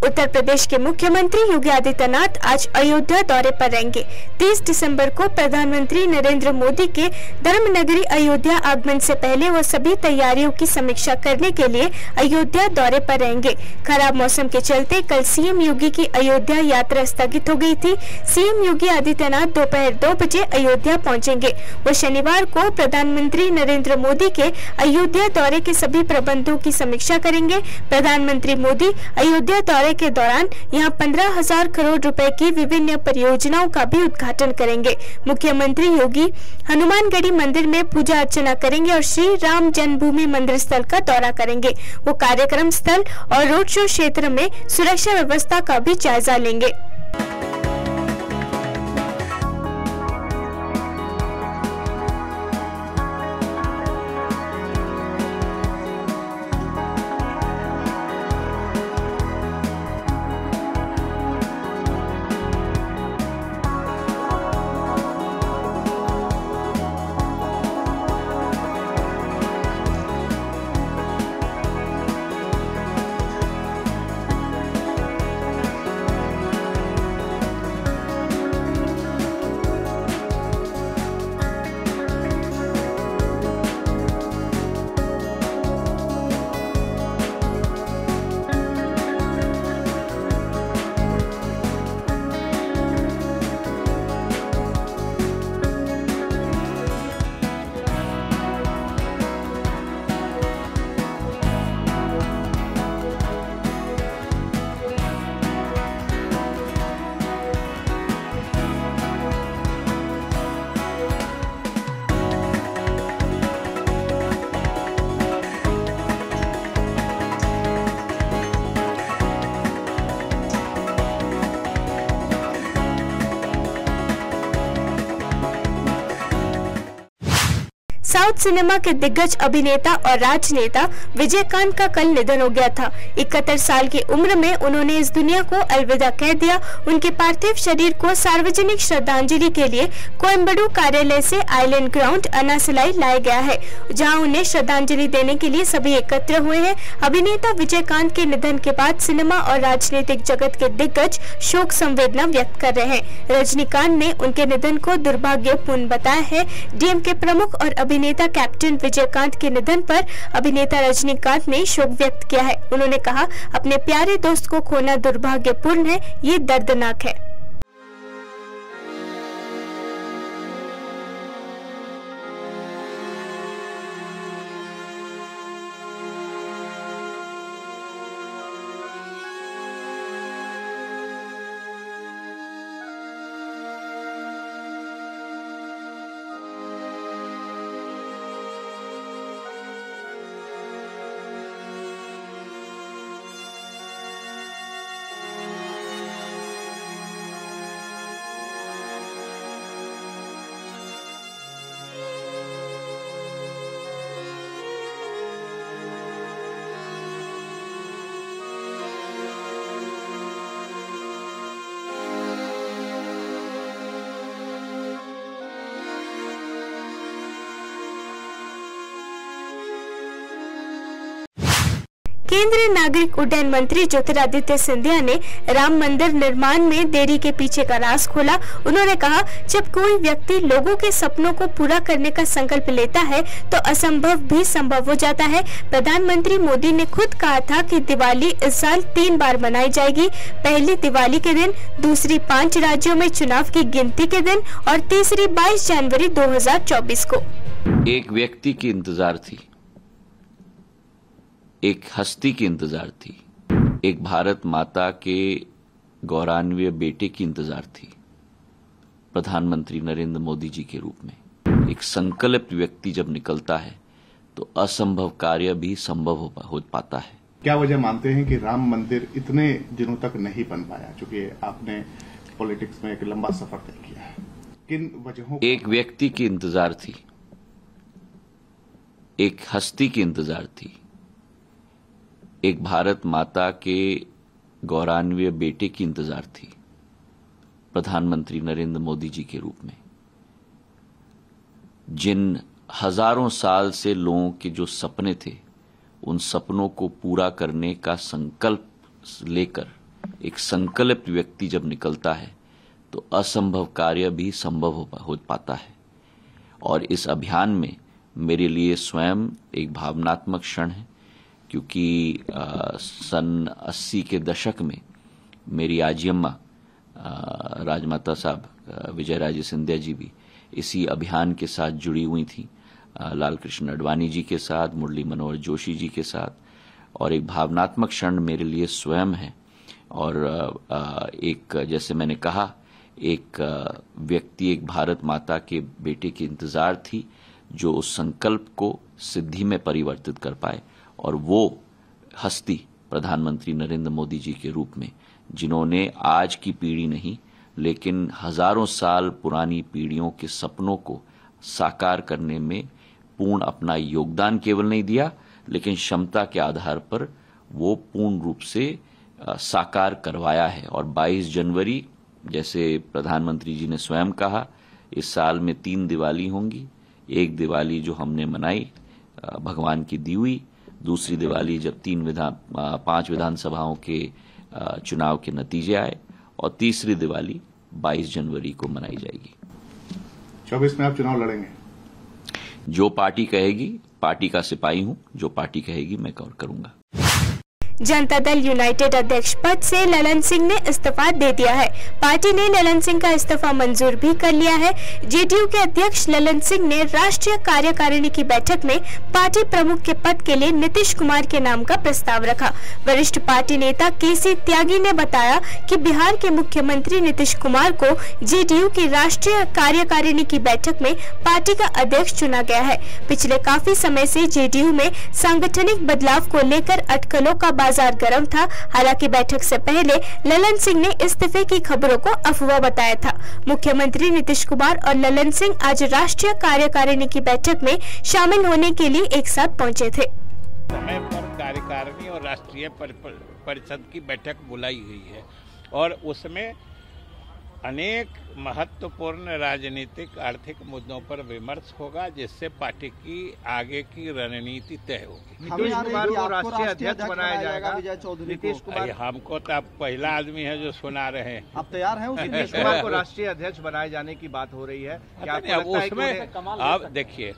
उत्तर प्रदेश के मुख्यमंत्री योगी आदित्यनाथ आज अयोध्या दौरे पर रहेंगे। 30 दिसंबर को प्रधानमंत्री नरेंद्र मोदी के धर्मनगरी अयोध्या आगमन से पहले वो सभी तैयारियों की समीक्षा करने के लिए अयोध्या दौरे पर रहेंगे। खराब मौसम के चलते कल सीएम योगी की अयोध्या यात्रा स्थगित हो गई थी। सीएम योगी आदित्यनाथ दोपहर 2 बजे अयोध्या पहुंचेंगे। वो शनिवार को प्रधानमंत्री नरेंद्र मोदी के अयोध्या दौरे के सभी प्रबंधों की समीक्षा करेंगे। प्रधानमंत्री मोदी अयोध्या दौरे के दौरान यहां 15,000 करोड़ रुपए की विभिन्न परियोजनाओं का भी उद्घाटन करेंगे। मुख्यमंत्री योगी हनुमानगढ़ी मंदिर में पूजा अर्चना करेंगे और श्री राम जन्मभूमि मंदिर स्थल का दौरा करेंगे। वो कार्यक्रम स्थल और रोड शो क्षेत्र में सुरक्षा व्यवस्था का भी जायजा लेंगे। साउथ सिनेमा के दिग्गज अभिनेता और राजनेता विजयकांत का कल निधन हो गया था। 71 साल की उम्र में उन्होंने इस दुनिया को अलविदा कह दिया। उनके पार्थिव शरीर को सार्वजनिक श्रद्धांजलि के लिए कोयम्बडू कार्यालय से आइलैंड ग्राउंड अनासिलाई लाया गया है, जहां उन्हें श्रद्धांजलि देने के लिए सभी एकत्र हुए हैं। अभिनेता विजयकांत के निधन के बाद सिनेमा और राजनीतिक जगत के दिग्गज शोक संवेदना व्यक्त कर रहे हैं। रजनीकांत ने उनके निधन को दुर्भाग्यपूर्ण बताया है। डीएमके प्रमुख और अभिनेता कैप्टन विजयकांत के निधन पर अभिनेता रजनीकांत ने शोक व्यक्त किया है। उन्होंने कहा, अपने प्यारे दोस्त को खोना दुर्भाग्यपूर्ण है, ये दर्दनाक है। केंद्रीय नागरिक उड्डयन मंत्री ज्योतिरादित्य सिंधिया ने राम मंदिर निर्माण में देरी के पीछे का राज खोला। उन्होंने कहा, जब कोई व्यक्ति लोगों के सपनों को पूरा करने का संकल्प लेता है तो असंभव भी संभव हो जाता है। प्रधानमंत्री मोदी ने खुद कहा था कि दिवाली इस साल 3 बार मनाई जाएगी। पहली दिवाली के दिन, दूसरी 5 राज्यों में चुनाव की गिनती के दिन और तीसरी 22 जनवरी 2024 को। एक व्यक्ति की इंतजार थी, एक हस्ती की इंतजार थी, एक भारत माता के गौरवान्वित बेटे की इंतजार थी, प्रधानमंत्री नरेंद्र मोदी जी के रूप में। एक संकल्पित व्यक्ति जब निकलता है तो असंभव कार्य भी संभव हो पाता है। क्या वजह मानते हैं कि राम मंदिर इतने दिनों तक नहीं बन पाया? चूंकि आपने पॉलिटिक्स में एक लंबा सफर तय किया है, किन वजहों? एक व्यक्ति की इंतजार थी, एक हस्ती की इंतजार थी, एक भारत माता के गौरवान्वित बेटे की इंतजार थी, प्रधानमंत्री नरेंद्र मोदी जी के रूप में। जिन हजारों साल से लोगों के जो सपने थे, उन सपनों को पूरा करने का संकल्प लेकर एक संकल्पित व्यक्ति जब निकलता है तो असंभव कार्य भी संभव हो पाता है। और इस अभियान में मेरे लिए स्वयं एक भावनात्मक क्षण है, क्योंकि सन 80 के दशक में मेरी आजी अम्मा राजमाता साहब विजय राजे सिंधिया जी भी इसी अभियान के साथ जुड़ी हुई थी, लाल कृष्ण अडवाणी जी के साथ, मुरली मनोहर जोशी जी के साथ। और एक भावनात्मक क्षण मेरे लिए स्वयं है। और एक, जैसे मैंने कहा, एक व्यक्ति, एक भारत माता के बेटे की इंतजार थी जो उस संकल्प को सिद्धि में परिवर्तित कर पाए। और वो हस्ती प्रधानमंत्री नरेंद्र मोदी जी के रूप में, जिन्होंने आज की पीढ़ी नहीं लेकिन हजारों साल पुरानी पीढ़ियों के सपनों को साकार करने में पूर्ण अपना योगदान केवल नहीं दिया, लेकिन क्षमता के आधार पर वो पूर्ण रूप से साकार करवाया है। और 22 जनवरी, जैसे प्रधानमंत्री जी ने स्वयं कहा, इस साल में 3 दिवाली होंगी। एक दिवाली जो हमने मनाई भगवान की दी हुई, दूसरी दिवाली जब 5 विधानसभाओं के चुनाव के नतीजे आए, और तीसरी दिवाली 22 जनवरी को मनाई जाएगी। 24 में आप चुनाव लड़ेंगे? जो पार्टी कहेगी, पार्टी का सिपाही हूं, जो पार्टी कहेगी मैं करूंगा। जनता दल यूनाइटेड अध्यक्ष पद से ललन सिंह ने इस्तीफा दे दिया है। पार्टी ने ललन सिंह का इस्तीफा मंजूर भी कर लिया है। जेडीयू के अध्यक्ष ललन सिंह ने राष्ट्रीय कार्यकारिणी की बैठक में पार्टी प्रमुख के पद के लिए नीतीश कुमार के नाम का प्रस्ताव रखा। वरिष्ठ पार्टी नेता केसी त्यागी ने बताया कि बिहार के मुख्यमंत्री नीतीश कुमार को जेडीयू की राष्ट्रीय कार्यकारिणी की बैठक में पार्टी का अध्यक्ष चुना गया है। पिछले काफी समय से जेडीयू में सांगठनिक बदलाव को लेकर अटकलों का बाजार गर्म था। हालांकि बैठक से पहले ललन सिंह ने इस्तीफे की खबरों को अफवाह बताया था। मुख्यमंत्री नीतीश कुमार और ललन सिंह आज राष्ट्रीय कार्यकारिणी की बैठक में शामिल होने के लिए एक साथ पहुंचे थे। समय पर कार्यकारिणी और राष्ट्रीय परिषद की बैठक बुलाई हुई है और उसमें अनेक महत्वपूर्ण राजनीतिक आर्थिक मुद्दों पर विमर्श होगा, जिससे पार्टी की आगे की रणनीति तय होगी। नीतीश कुमार को राष्ट्रीय अध्यक्ष बनाया जाएगा। नीतीश कुमार, हमको तो आप पहला आदमी है जो सुना रहे हैं। आप तैयार हैं? नीतीश कुमार को राष्ट्रीय अध्यक्ष बनाए जाने की बात हो रही है। अब देखिए,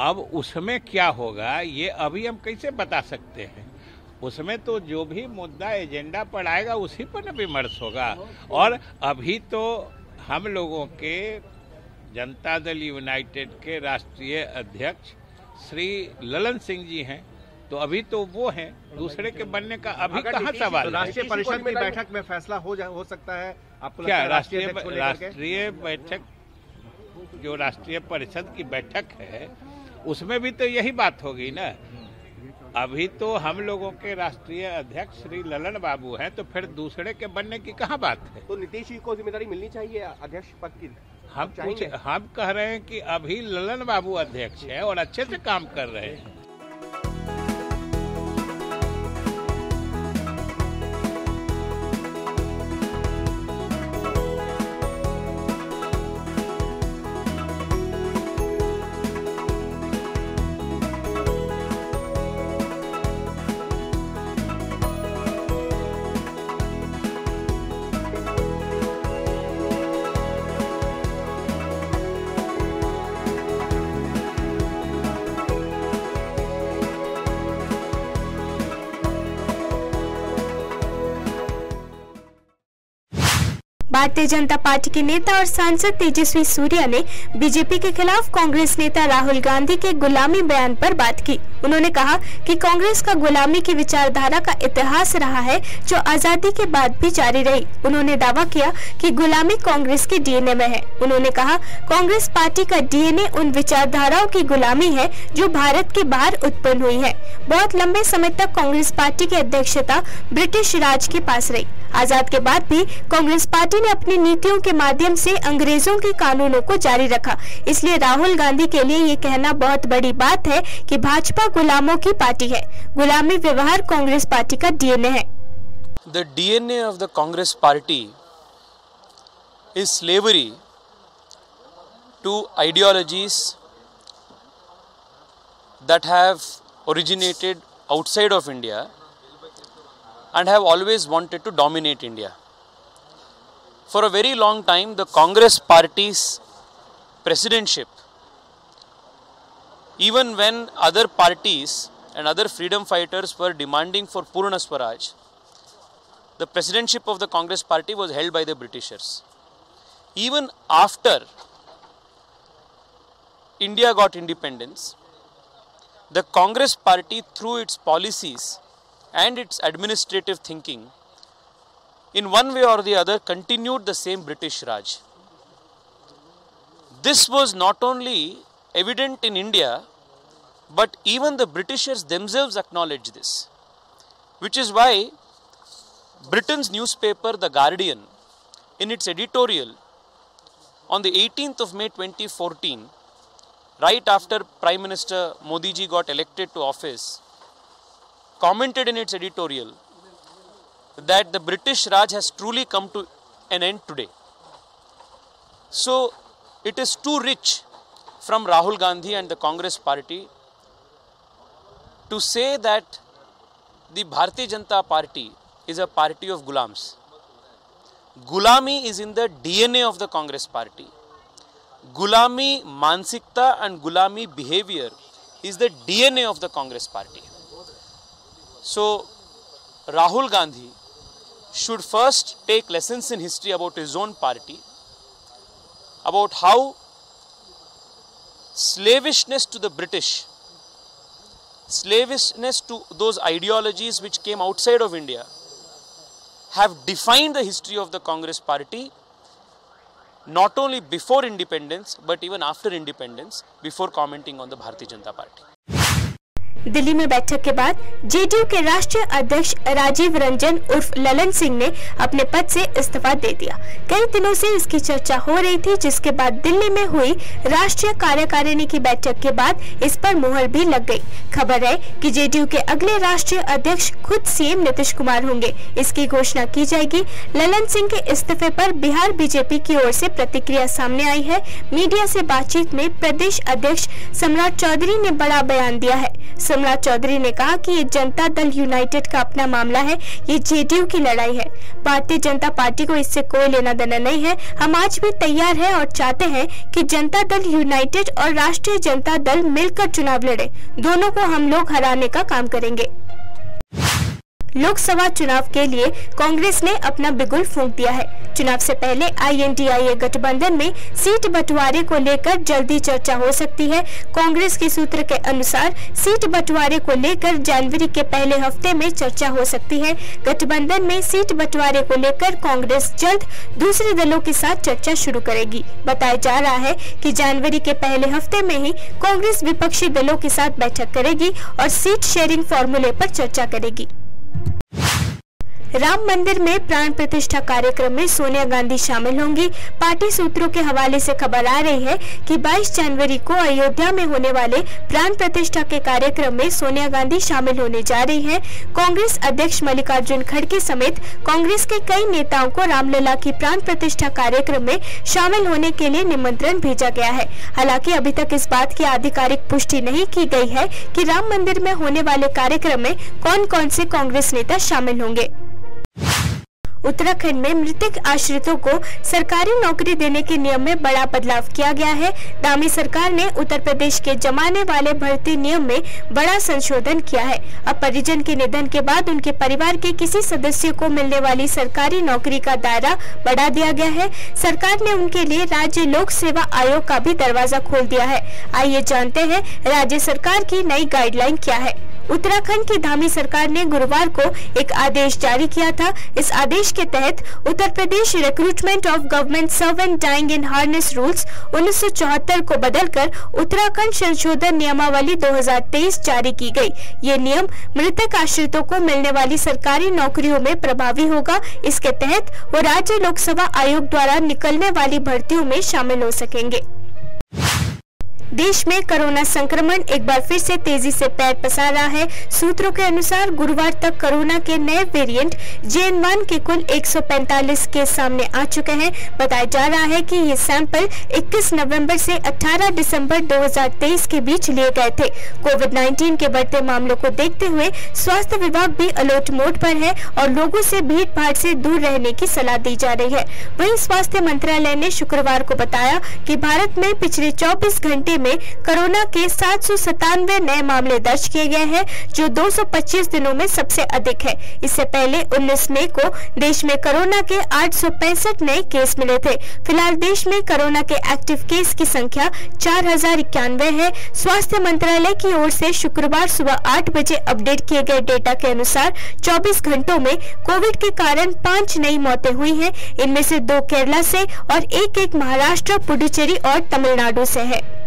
अब उसमें क्या होगा ये अभी हम कैसे बता सकते हैं। उसमें तो जो भी मुद्दा एजेंडा पर आएगा उसी पर न विमर्श होगा। और अभी तो हम लोगों के जनता दल यूनाइटेड के राष्ट्रीय अध्यक्ष श्री ललन सिंह जी हैं, तो अभी तो वो हैं, दूसरे के बनने का अभी कहाँ सवाल। राष्ट्रीय परिषद की बैठक में फैसला हो सकता है आपको? क्या राष्ट्रीय बैठक, जो राष्ट्रीय परिषद की बैठक है उसमें भी तो यही बात होगी ना। अभी तो हम लोगों के राष्ट्रीय अध्यक्ष श्री ललन बाबू हैं, तो फिर दूसरे के बनने की कहाँ बात है। तो नीतीश जी को जिम्मेदारी मिलनी चाहिए अध्यक्ष पद की? हम कह रहे हैं कि अभी ललन बाबू अध्यक्ष है और अच्छे से काम कर रहे हैं। भारतीय जनता पार्टी के नेता और सांसद तेजस्वी सूर्या ने बीजेपी के खिलाफ कांग्रेस नेता राहुल गांधी के गुलामी बयान पर बात की। उन्होंने कहा कि कांग्रेस का गुलामी की विचारधारा का इतिहास रहा है जो आजादी के बाद भी जारी रही। उन्होंने दावा किया कि गुलामी कांग्रेस के डीएनए में है। उन्होंने कहा कांग्रेस पार्टी का डीएनए उन विचारधाराओं की गुलामी है जो भारत के बाहर उत्पन्न हुई है। बहुत लंबे समय तक कांग्रेस पार्टी की अध्यक्षता ब्रिटिश राज के पास रही। आजाद के बाद भी कांग्रेस पार्टी ने अपनी नीतियों के माध्यम से अंग्रेजों के कानूनों को जारी रखा। इसलिए राहुल गांधी के लिए ये कहना बहुत बड़ी बात है कि भाजपा गुलामों की पार्टी है। गुलामी व्यवहार कांग्रेस पार्टी का डीएनए है। The DNA of the Congress party is slavery to ideologies that have originated outside of India and have always wanted to dominate India. For a very long time, the Congress party's presidentship, even when other parties and other freedom fighters were demanding for Purna Swaraj, the presidentship of the Congress party was held by the Britishers. Even after India got independence, the Congress party, through its policies and its administrative thinking, in one way or the other continued the same British Raj. This was not only evident in India, but even the Britishers themselves acknowledged this, which is why Britain's newspaper The Guardian, in its editorial on the 18th of May 2014, right after Prime Minister Modi ji got elected to office, commented in its editorial that the British Raj has truly come to an end today. So it is too rich from Rahul Gandhi and the Congress party to say that the Bharatiya Janata Party is a party of gulams. Gulami is in the DNA of the Congress party. Gulami mansikta and gulami behavior is the DNA of the Congress party. So Rahul Gandhi should first take lessons in history about his own party, about how slavishness to the British, slavishness to those ideologies which came outside of India, have defined the history of the Congress party, not only before independence but even after independence, before commenting on the Bharatiya Janata Party. Delhi में बैठक के बाद JDU के राष्ट्रीय अध्यक्ष राजीव रंजन उर्फ ललन सिंह ने अपने पद से इस्तीफा दे दिया। कई दिनों से इसकी चर्चा हो रही थी, जिसके बाद दिल्ली में हुई राष्ट्रीय कार्यकारिणी की बैठक के बाद इस पर मुहर भी लग गई। खबर है कि जेडीयू के अगले राष्ट्रीय अध्यक्ष खुद सीएम नीतीश कुमार होंगे। इसकी घोषणा की जाएगी। ललन सिंह के इस्तीफे पर बिहार बीजेपी की ओर से प्रतिक्रिया सामने आई है। मीडिया से बातचीत में प्रदेश अध्यक्ष सम्राट चौधरी ने बड़ा बयान दिया है। सम्राट चौधरी ने कहा कि ये जनता दल यूनाइटेड का अपना मामला है, ये जेडीयू की लड़ाई है। भारतीय जनता पार्टी को इससे कोई लेना देना नहीं है। हम आज भी तैयार हैं और चाहते हैं कि जनता दल यूनाइटेड और राष्ट्रीय जनता दल मिलकर चुनाव लड़े। दोनों को हम लोग हराने का काम करेंगे। लोकसभा चुनाव के लिए कांग्रेस ने अपना बिगुल फूंक दिया है। चुनाव से पहले INDIA गठबंधन में सीट बंटवारे को लेकर जल्दी चर्चा हो सकती है। कांग्रेस के सूत्र के अनुसार सीट बंटवारे को लेकर जनवरी के पहले हफ्ते में चर्चा हो सकती है। गठबंधन में सीट बंटवारे को लेकर कांग्रेस जल्द दूसरे दलों के साथ चर्चा शुरू करेगी। बताया जा रहा है कि जनवरी के पहले हफ्ते में ही कांग्रेस विपक्षी दलों के साथ बैठक करेगी और सीट शेयरिंग फॉर्मूले पर चर्चा करेगी। राम मंदिर में प्राण प्रतिष्ठा कार्यक्रम में सोनिया गांधी शामिल होंगी। पार्टी सूत्रों के हवाले से खबर आ रही है कि 22 जनवरी को अयोध्या में होने वाले प्राण प्रतिष्ठा के कार्यक्रम में सोनिया गांधी शामिल होने जा रही हैं। कांग्रेस अध्यक्ष मल्लिकार्जुन खड़गे समेत कांग्रेस के कई नेताओं को रामलला की प्राण प्रतिष्ठा कार्यक्रम में शामिल होने के लिए निमंत्रण भेजा गया है। हालांकि अभी तक इस बात की आधिकारिक पुष्टि नहीं की गई है कि राम मंदिर में होने वाले कार्यक्रम में कौन-कौन से कांग्रेस नेता शामिल होंगे। उत्तराखंड में मृतक आश्रितों को सरकारी नौकरी देने के नियम में बड़ा बदलाव किया गया है। दामी सरकार ने उत्तर प्रदेश के जमाने वाले भर्ती नियम में बड़ा संशोधन किया है। अब परिजन के निधन के बाद उनके परिवार के किसी सदस्य को मिलने वाली सरकारी नौकरी का दायरा बढ़ा दिया गया है। सरकार ने उनके लिए राज्य लोक सेवा आयोग का भी दरवाजा खोल दिया है। आइए जानते हैं राज्य सरकार की नई गाइडलाइन क्या है। उत्तराखंड की धामी सरकार ने गुरुवार को एक आदेश जारी किया था। इस आदेश के तहत Uttar Pradesh recruitment of government servant dying in harness rules 1974 को बदलकर उत्तराखंड संशोधन नियमावली 2023 जारी की गई। ये नियम मृतक आश्रितों को मिलने वाली सरकारी नौकरियों में प्रभावी होगा। इसके तहत वो राज्य लोक सेवा आयोग द्वारा निकलने वाली भर्तियों में शामिल हो सकेंगे। देश में कोरोना संक्रमण एक बार फिर से तेजी से पैर पसार रहा है। सूत्रों के अनुसार गुरुवार तक कोरोना के नए वेरिएंट JN1 के कुल 145 केस सामने आ चुके हैं। बताया जा रहा है कि ये सैंपल 21 नवंबर से 18 दिसंबर 2023 के बीच लिए गए थे। कोविड-19 के बढ़ते मामलों को देखते हुए स्वास्थ्य विभाग भी अलर्ट मोड पर है और लोगों से भीड़ भाड़ से दूर रहने की सलाह दी जा रही है। वहीं स्वास्थ्य मंत्रालय ने शुक्रवार को बताया कि भारत में पिछले 24 घंटे में कोरोना के 797 नए मामले दर्ज किए गए हैं, जो 225 दिनों में सबसे अधिक है। इससे पहले 19 मई को देश में कोरोना के 865 नए केस मिले थे। फिलहाल देश में कोरोना के एक्टिव केस की संख्या 4091 है। स्वास्थ्य मंत्रालय की ओर से शुक्रवार सुबह 8 बजे अपडेट किए गए डेटा के अनुसार 24 घंटों में कोविड के कारण 5 नई मौतें हुई हैं। इनमें से 2 केरला से और एक महाराष्ट्र, पुडुचेरी और तमिलनाडु से है।